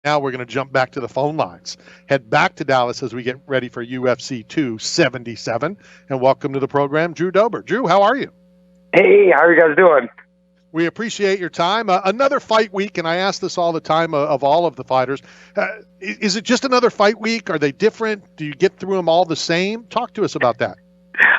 Now we're going to jump back to the phone lines. Head back to Dallas as we get ready for UFC 277. And welcome to the program, Drew Dober. Drew, how are you? Hey, how are you guys doing? We appreciate your time. Another fight week, and I ask this all the time of all of the fighters. Is it just another fight week? Are they different? Do you get through them all the same? Talk to us about that.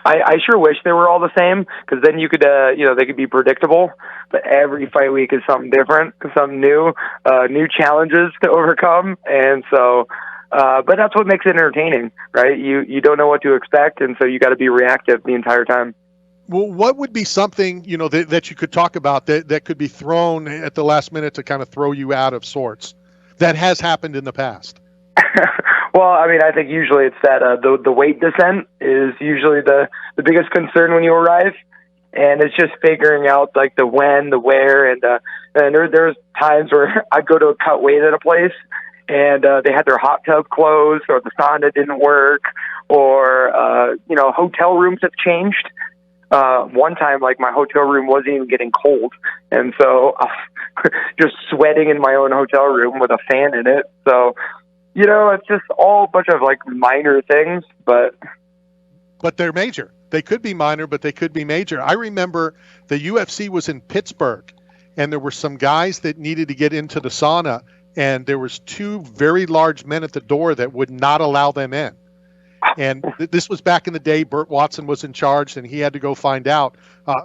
I sure wish they were all the same, because then you could, they could be predictable. But every fight week is something different, something new, new challenges to overcome, and so. But that's what makes it entertaining, right? You don't know what to expect, and so you got to be reactive the entire time. Well, what would be something that you could talk about that could be thrown at the last minute to kind of throw you out of sorts that has happened in the past? Well, I mean, I think usually it's that the weight descent is usually the biggest concern when you arrive, and it's just figuring out like the when, the where, and there's times where I'd go to a cut weight at a place, and they had their hot tub closed, or the sauna didn't work, or hotel rooms have changed. One time, like, my hotel room wasn't even getting cold, and so just sweating in my own hotel room with a fan in it. So, it's just all a bunch of like minor things, but they're major. They could be minor, but they could be major. I remember the UFC was in Pittsburgh, and there were some guys that needed to get into the sauna, and there was two very large men at the door that would not allow them in. And this was back in the day. Burt Watson was in charge, and he had to go find out.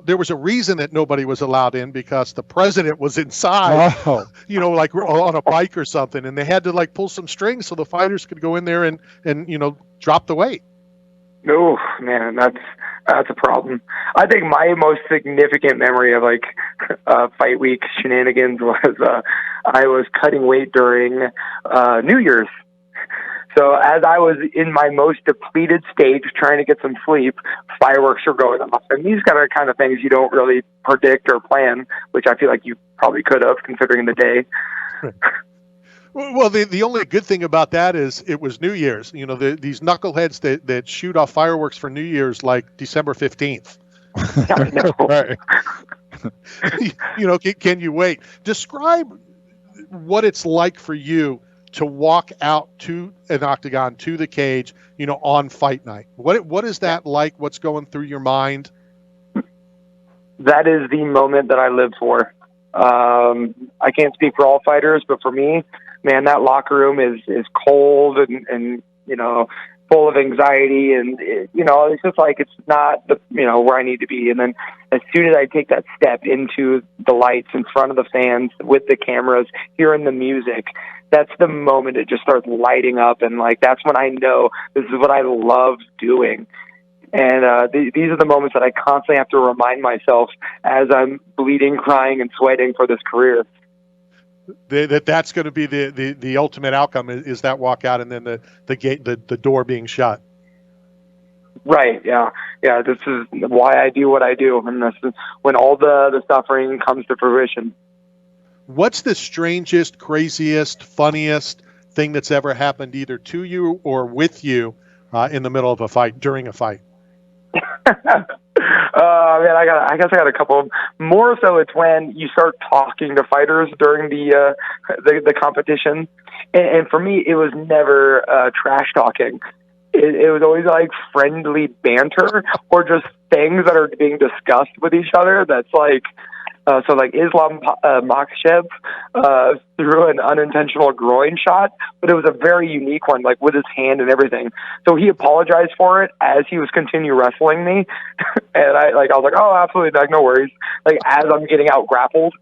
There was a reason that nobody was allowed in, because the president was inside, like on a bike or something, and they had to like pull some strings so the fighters could go in there and drop the weight. Oh man, that's a problem. I think my most significant memory of like fight week shenanigans was I was cutting weight during New Year's. So as I was in my most depleted stage, trying to get some sleep, fireworks were going off. And these are kind of things you don't really predict or plan, which I feel like you probably could have, considering the day. Well, the only good thing about that is it was New Year's. These knuckleheads that shoot off fireworks for New Year's like December 15th. Right. Can you wait? Describe what it's like for you to walk out to an octagon, to the cage, on fight night. What is that like? What's going through your mind? That is the moment that I live for. I can't speak for all fighters, but for me, man, that locker room is cold and full of anxiety, and it's just like it's not where I need to be. And then as soon as I take that step into the lights in front of the fans with the cameras, hearing the music, that's the moment it just starts lighting up, and like that's when I know this is what I love doing. And these are the moments that I constantly have to remind myself as I'm bleeding, crying, and sweating for this career. That's going to be the ultimate outcome is that walkout, and then the gate, the door being shut. Right. Yeah. This is why I do what I do, and this is when all the suffering comes to fruition. What's the strangest, craziest, funniest thing that's ever happened either to you or with you in the middle of a fight, during a fight? Man, I guess I got a couple. More so, it's when you start talking to fighters during the competition, and for me, it was never trash talking. It was always like friendly banter or just things that are being discussed with each other. That's like. So like Islam Makhachev threw an unintentional groin shot, but it was a very unique one, like with his hand and everything. So he apologized for it as he was continue wrestling me, and I was like, oh, absolutely, like no worries. Like as I'm getting out grappled,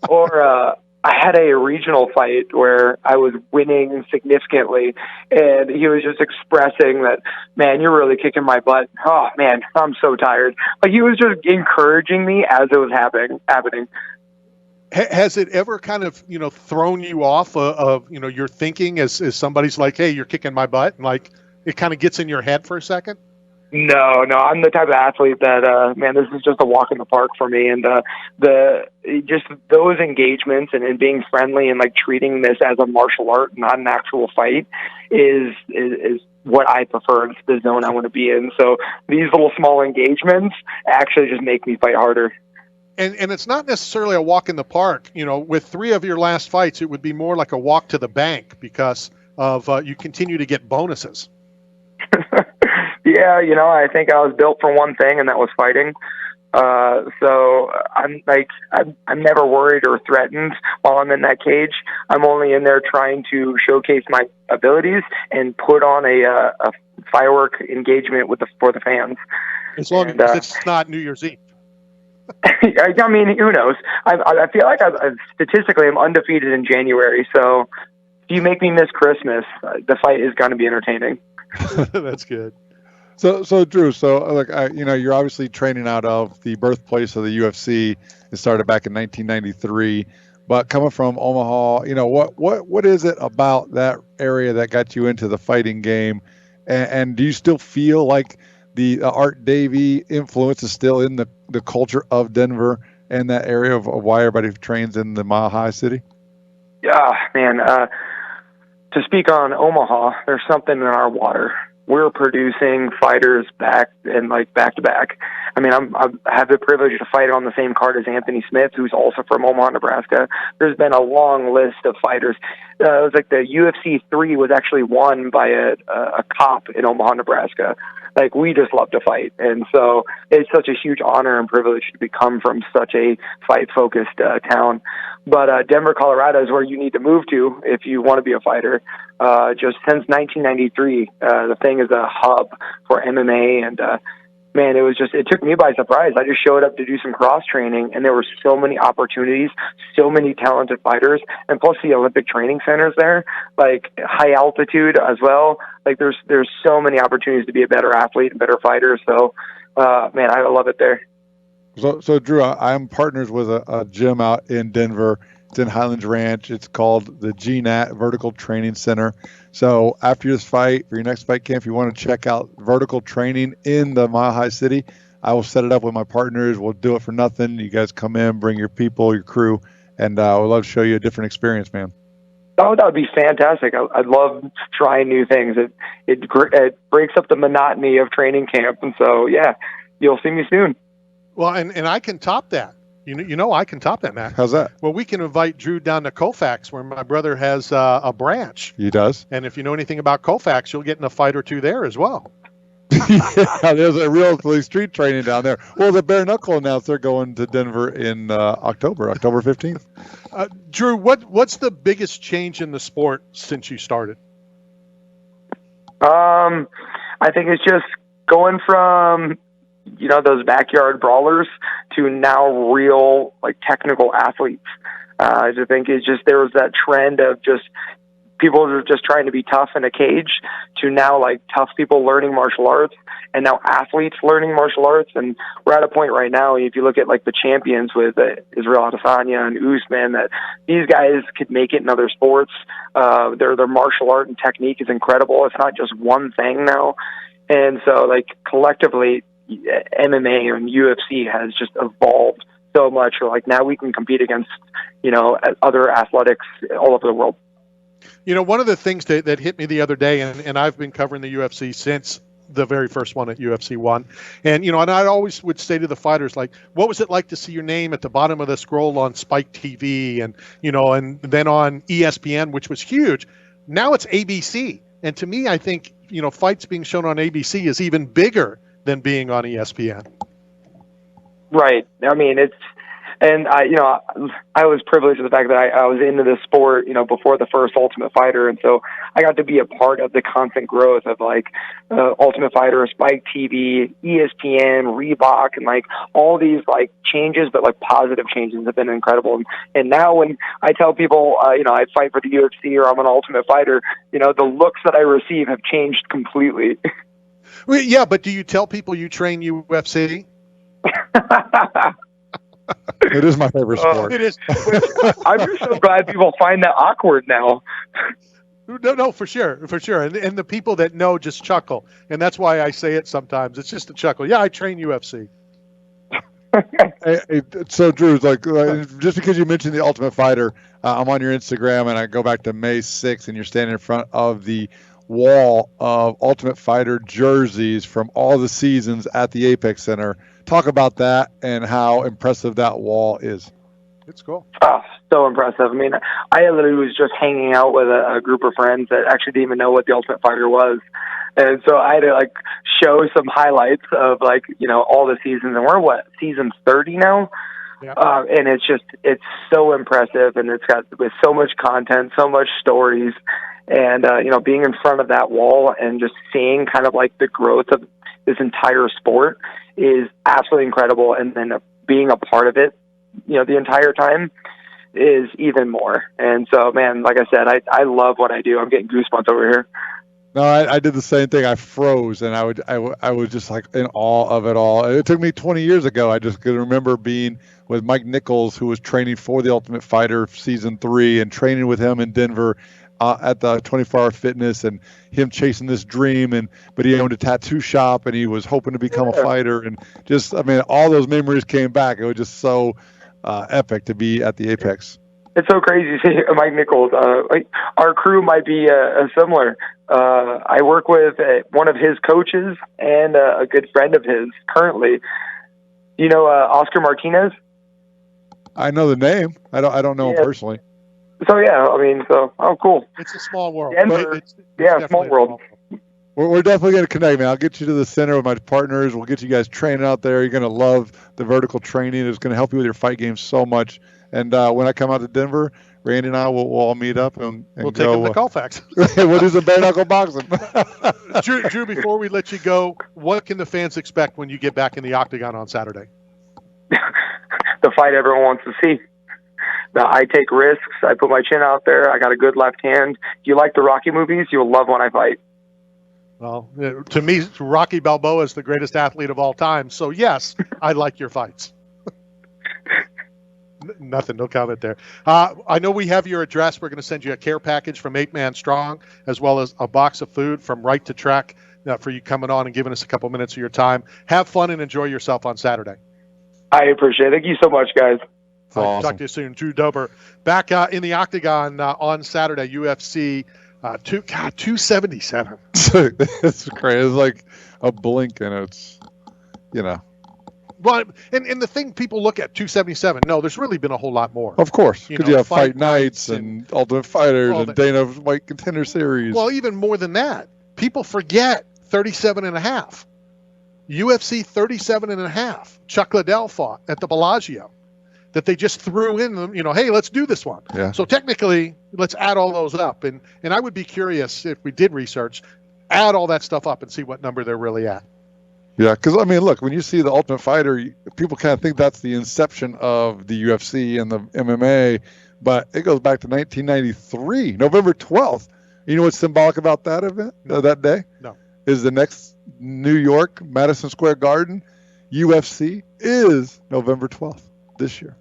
or I had a regional fight where I was winning significantly, and he was just expressing that, man, you're really kicking my butt. Oh, man, I'm so tired. Like, he was just encouraging me as it was happening. Has it ever kind of, thrown you off of your thinking as somebody's like, hey, you're kicking my butt, and like it kind of gets in your head for a second? No, I'm the type of athlete that, man, this is just a walk in the park for me. And just those engagements and being friendly and like treating this as a martial art, not an actual fight, is what I prefer. It's the zone I want to be in. So these little small engagements actually just make me fight harder. And it's not necessarily a walk in the park. With 3 of your last fights, it would be more like a walk to the bank because of you continue to get bonuses. Yeah, I think I was built for one thing, and that was fighting. So I'm never worried or threatened while I'm in that cage. I'm only in there trying to showcase my abilities and put on a firework engagement for the fans. As long as it's not New Year's Eve. I mean, who knows? I feel like statistically I'm undefeated in January. So if you make me miss Christmas, the fight is going to be entertaining. That's good. So Drew, look, you're obviously training out of the birthplace of the UFC. It started back in 1993, but coming from Omaha, what is it about that area that got you into the fighting game? And do you still feel like the Art Davie influence is still in the culture of Denver and that area of why everybody trains in the Mile High City? Yeah, man. To speak on Omaha, there's something in our water. We're producing fighters back to back. I mean, I have the privilege to fight on the same card as Anthony Smith, who's also from Omaha, Nebraska. There's been a long list of fighters. It was like the UFC 3 was actually won by a cop in Omaha, Nebraska. Like, we just love to fight. And so it's such a huge honor and privilege to come from such a fight-focused town. But Denver, Colorado is where you need to move to if you want to be a fighter. Just since 1993, the thing is a hub for MMA. And, man, it took me by surprise. I just showed up to do some cross-training, and there were so many opportunities, so many talented fighters, and plus the Olympic training centers there, like high altitude as well. Like, there's so many opportunities to be a better athlete and better fighter. So, man, I love it there. So Drew, I'm partners with a gym out in Denver. It's in Highlands Ranch. It's called the GNAT Vertical Training Center. So after this fight, for your next fight camp, if you want to check out vertical training in the Mile High City, I will set it up with my partners. We'll do it for nothing. You guys come in, bring your people, your crew, and I would love to show you a different experience, man. Oh, that would be fantastic. I'd love trying new things. It breaks up the monotony of training camp. And so, yeah, you'll see me soon. Well, and I can top that. I can top that, Matt. How's that? Well, we can invite Drew down to Colfax, where my brother has a branch. He does. And if you know anything about Colfax, you'll get in a fight or two there as well. Yeah, there's a real street training down there. Well, the bare knuckle announced they're going to Denver in October 15th. Drew, what's the biggest change in the sport since you started? I think it's just going from those backyard brawlers to now real, technical athletes. I just think there was that trend of just people who are just trying to be tough in a cage to now, tough people learning martial arts, and now athletes learning martial arts. And we're at a point right now, if you look at the champions with Israel Adesanya and Usman, that these guys could make it in other sports. Their martial art and technique is incredible. It's not just one thing now. And so, collectively, MMA and UFC has just evolved so much. Now we can compete against, other athletics all over the world. One of the things that hit me the other day, and I've been covering the UFC since the very first one at UFC 1. And, and I always would say to the fighters, what was it like to see your name at the bottom of the scroll on Spike TV and, and then on ESPN, which was huge. Now it's ABC. And to me, I think, fights being shown on ABC is even bigger than being on ESPN. Right. I mean, I was privileged with the fact that I was into this sport, before the first Ultimate Fighter. And so I got to be a part of the constant growth of Ultimate Fighter, Spike TV, ESPN, Reebok, and all these changes, but positive changes have been incredible. And now when I tell people, I fight for the UFC or I'm an Ultimate Fighter, the looks that I receive have changed completely. Well, yeah, but do you tell people you train UFC? It is my favorite sport. It is. I'm just so glad people find that awkward now. No, for sure. And the people that know just chuckle. And that's why I say it sometimes. It's just a chuckle. Yeah, I train UFC. So, Drew, just because you mentioned the Ultimate Fighter, I'm on your Instagram, and I go back to May 6th, and you're standing in front of the wall of Ultimate Fighter jerseys from all the seasons at the Apex Center. Talk about that and how impressive that wall is. It's cool. Oh, so impressive. I mean, I literally was just hanging out with a group of friends that actually didn't even know what the Ultimate Fighter was. And so I had to like show some highlights of like, all the seasons, and we're season 30 now. Yeah. And it's so impressive, and it's got with so much content, so much stories, and, being in front of that wall and just seeing kind of like the growth of this entire sport is absolutely incredible. And then being a part of it, the entire time is even more. And so, man, like I said, I love what I do. I'm getting goosebumps over here. No, I did the same thing. I froze, and I was just like in awe of it all. It took me 20 years ago. I just could remember being with Mike Nichols, who was training for the Ultimate Fighter season 3, and training with him in Denver at the 24-hour fitness, and him chasing this dream. But he owned a tattoo shop, and he was hoping to become a fighter. And just, I mean, all those memories came back. It was just so epic to be at the Apex. It's so crazy to see Mike Nichols. Our crew might be similar. I work with one of his coaches and a good friend of his currently. Oscar Martinez? I know the name. I don't know him personally. So yeah, oh cool. It's a small world. Denver, it's small world. We're definitely going to connect, man. I'll get you to the center with my partners. We'll get you guys training out there. You're going to love the vertical training. It's going to help you with your fight game so much. And when I come out to Denver, Randy and I will all meet up and we'll take him to Colfax. We'll do some bare knuckle boxing. Drew, before we let you go, what can the fans expect when you get back in the octagon on Saturday? The fight everyone wants to see. I take risks. I put my chin out there. I got a good left hand. If you like the Rocky movies, you'll love when I fight. Well, to me, Rocky Balboa is the greatest athlete of all time. So, yes, I like your fights. Nothing, no comment there. I know we have your address. We're going to send you a care package from 8 Man Strong, as well as a box of food from Right to Track for you coming on and giving us a couple minutes of your time. Have fun and enjoy yourself on Saturday. I appreciate it. Thank you so much, guys. Awesome. Talk to you soon. Drew Dober back in the octagon on Saturday, UFC 277. It's crazy. It's like a blink, and it's, Well, and the thing people look at 277. No, there's really been a whole lot more. Of course, because you have Fight Nights and Ultimate Fighters and Dana White Contender Series. Well, even more than that, people forget 37.5. UFC 37.5. Chuck Liddell fought at the Bellagio. That they just threw in, hey, let's do this one. Yeah. So technically, let's add all those up. And I would be curious if we did research, add all that stuff up and see what number they're really at. Yeah, because, look, when you see the Ultimate Fighter, people kind of think that's the inception of the UFC and the MMA, but it goes back to 1993, November 12th. You know what's symbolic about that event, that day? No. Is the next New York, Madison Square Garden, UFC is November 12th this year.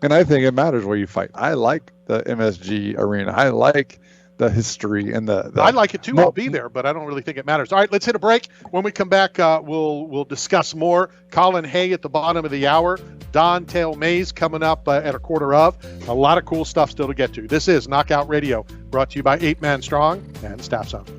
And I think it matters where you fight. I like the MSG arena. I like the history and the I like it too. I'll be there, but I don't really think it matters. All right, let's hit a break. When we come back, we'll discuss more. Colin Hay at the bottom of the hour. Don Tail Mays coming up at a quarter of. A lot of cool stuff still to get to. This is Knockout Radio, brought to you by 8 Man Strong and Staff Zone.